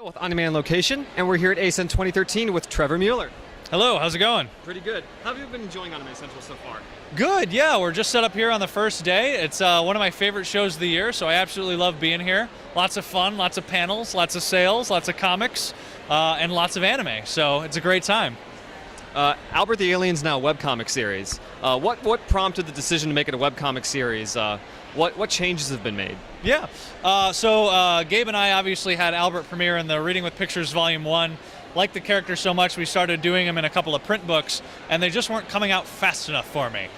With On Demand Location, and we're here at ASEN 2013 with Trevor Mueller. Hello, how's it going? Pretty good. How have you been enjoying On Demand Central so far? Good, yeah, we're just set up here on the first day. It's one of my favorite shows of the year, so I absolutely love being here. Lots of fun, lots of panels, lots of sales, lots of comics, and lots of anime, so it's a great time. Albert the Alien's now a webcomic series. What prompted the decision to make it a webcomic series? What changes have been made? Yeah, so Gabe and I obviously had Albert premiere in the Reading with Pictures Volume 1. Liked the character so much we started doing them in a couple of print books, and they just weren't coming out fast enough for me.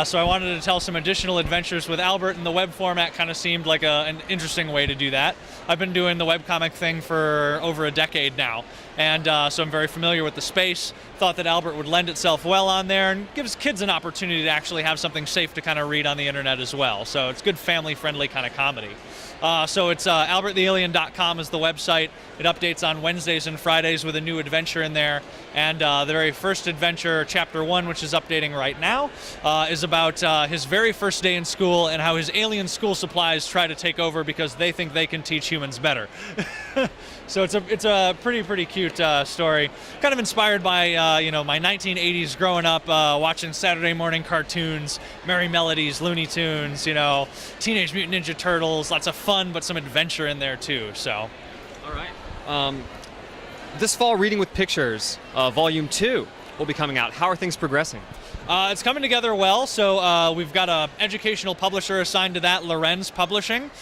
So I wanted to tell some additional adventures with Albert, and the web format kind of seemed like an interesting way to do that. I've been doing the webcomic thing for over a decade now, and so I'm very familiar with the space. Thought that Albert would lend itself well on there and gives kids an opportunity to actually have something safe to kind of read on the internet as well. So it's good family-friendly kind of comedy. So it's albertthealien.com is the website. It updates on Wednesdays and Fridays with a new adventure in there. And the very first adventure, Chapter 1, which is updating right now, is about his very first day in school and how his alien school supplies try to take over because they think they can teach humans better. So it's a pretty cute story. Kind of inspired by my 1980s growing up, watching Saturday morning cartoons, Merry Melodies, Looney Tunes, Teenage Mutant Ninja Turtles, lots of fun, but some adventure in there too. So, all right. This fall, Reading with Pictures, Volume 2 will be coming out. How are things progressing? It's coming together well, so we've got an educational publisher assigned to that, Lorenz Publishing,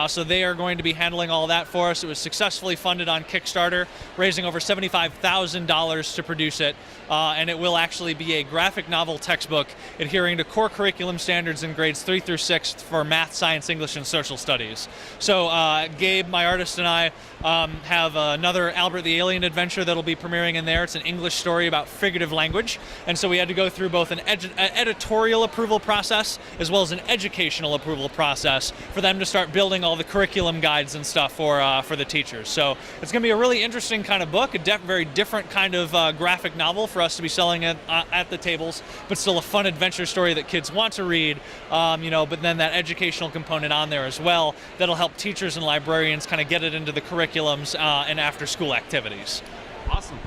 so they are going to be handling all that for us. It was successfully funded on Kickstarter, raising over $75,000 to produce it, and it will actually be a graphic novel textbook adhering to core curriculum standards in grades 3 through 6 for math, science, English, and social studies. So Gabe, my artist, and I have another Albert the Alien adventure that'll be premiering in there. It's an English story about figurative language, and so we had to go through both an editorial approval process as well as an educational approval process for them to start building all the curriculum guides and stuff for the teachers. So it's going to be a really interesting kind of book, a very different kind of graphic novel for us to be selling at the tables, but still a fun adventure story that kids want to read, but then that educational component on there as well that'll help teachers and librarians kind of get it into the curriculums and after-school activities. Awesome.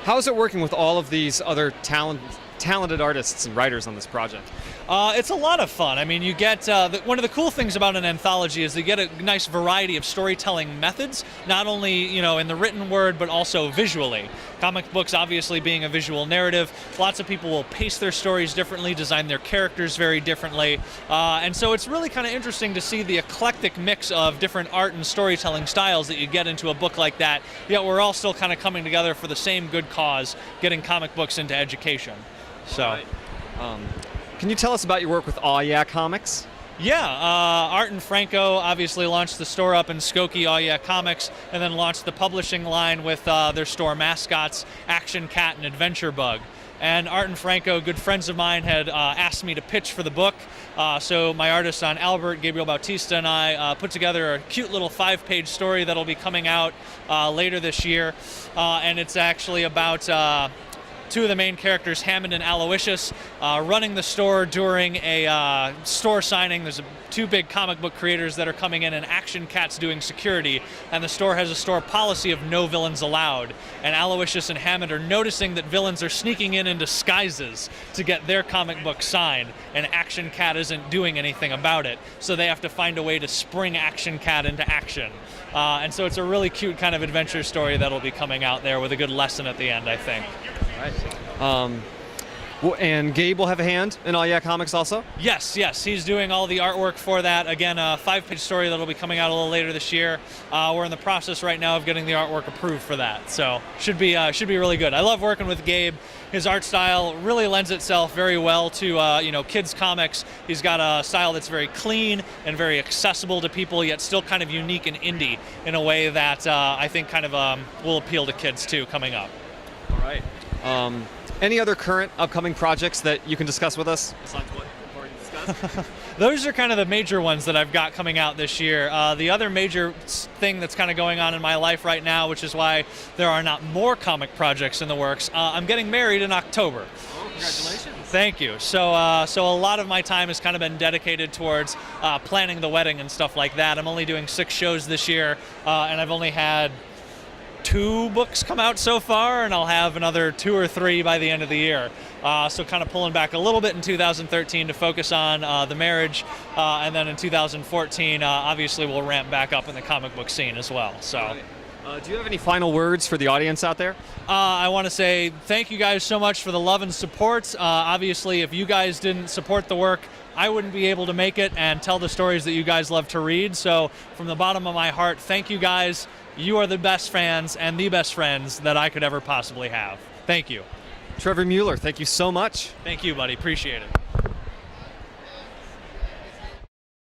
How is it working with all of these other talented artists and writers on this project? It's a lot of fun. I mean, you get one of the cool things about an anthology is you get a nice variety of storytelling methods, not only in the written word but also visually. Comic books obviously being a visual narrative, lots of people will pace their stories differently, design their characters very differently, and so it's really kind of interesting to see the eclectic mix of different art and storytelling styles that you get into a book like that, yet we're all still kind of coming together for the same good cause, getting comic books into education. So. Right. Can you tell us about your work with Aw Yeah Comics? Yeah, Art and Franco obviously launched the store up in Skokie, Aw Yeah Comics, and then launched the publishing line with their store mascots, Action Cat and Adventure Bug. And Art and Franco, good friends of mine, had asked me to pitch for the book. So my artist on Albert, Gabriel Bautista, and I put together a cute little 5-page story that'll be coming out later this year. And it's actually about two of the main characters, Hammond and Aloysius, running the store during a store signing. There's two big comic book creators that are coming in, and Action Cat's doing security, and the store has a store policy of no villains allowed. And Aloysius and Hammond are noticing that villains are sneaking in disguises to get their comic book signed, and Action Cat isn't doing anything about it. So they have to find a way to spring Action Cat into action. And so it's a really cute kind of adventure story that'll be coming out there with a good lesson at the end, I think. Right. And Gabe will have a hand in Aw Yeah Comics also? Yes, he's doing all the artwork for that. Again, a 5-page story that'll be coming out a little later this year. We're in the process right now of getting the artwork approved for that, so should be really good. I love working with Gabe. His art style really lends itself very well to kids comics. He's got a style that's very clean and very accessible to people, yet still kind of unique and indie in a way that I think kind of will appeal to kids too coming up. All right. Any other current upcoming projects that you can discuss with us besides what we've already discussed? Those are kind of the major ones that I've got coming out this year. The other major thing that's kind of going on in my life right now, which is why there are not more comic projects in the works, I'm getting married in October. Oh, congratulations. Thank you. So a lot of my time has kind of been dedicated towards planning the wedding and stuff like that. I'm only doing 6 shows this year, and I've only had 2 books come out so far, and I'll have another 2 or 3 by the end of the year. So kind of pulling back a little bit in 2013 to focus on the marriage, and then in 2014, obviously we'll ramp back up in the comic book scene as well. So. Do you have any final words for the audience out there? I want to say thank you guys so much for the love and support. Obviously, if you guys didn't support the work, I wouldn't be able to make it and tell the stories that you guys love to read. So from the bottom of my heart, thank you guys. You are the best fans and the best friends that I could ever possibly have. Thank you. Trevor Mueller, thank you so much. Thank you, buddy. Appreciate it.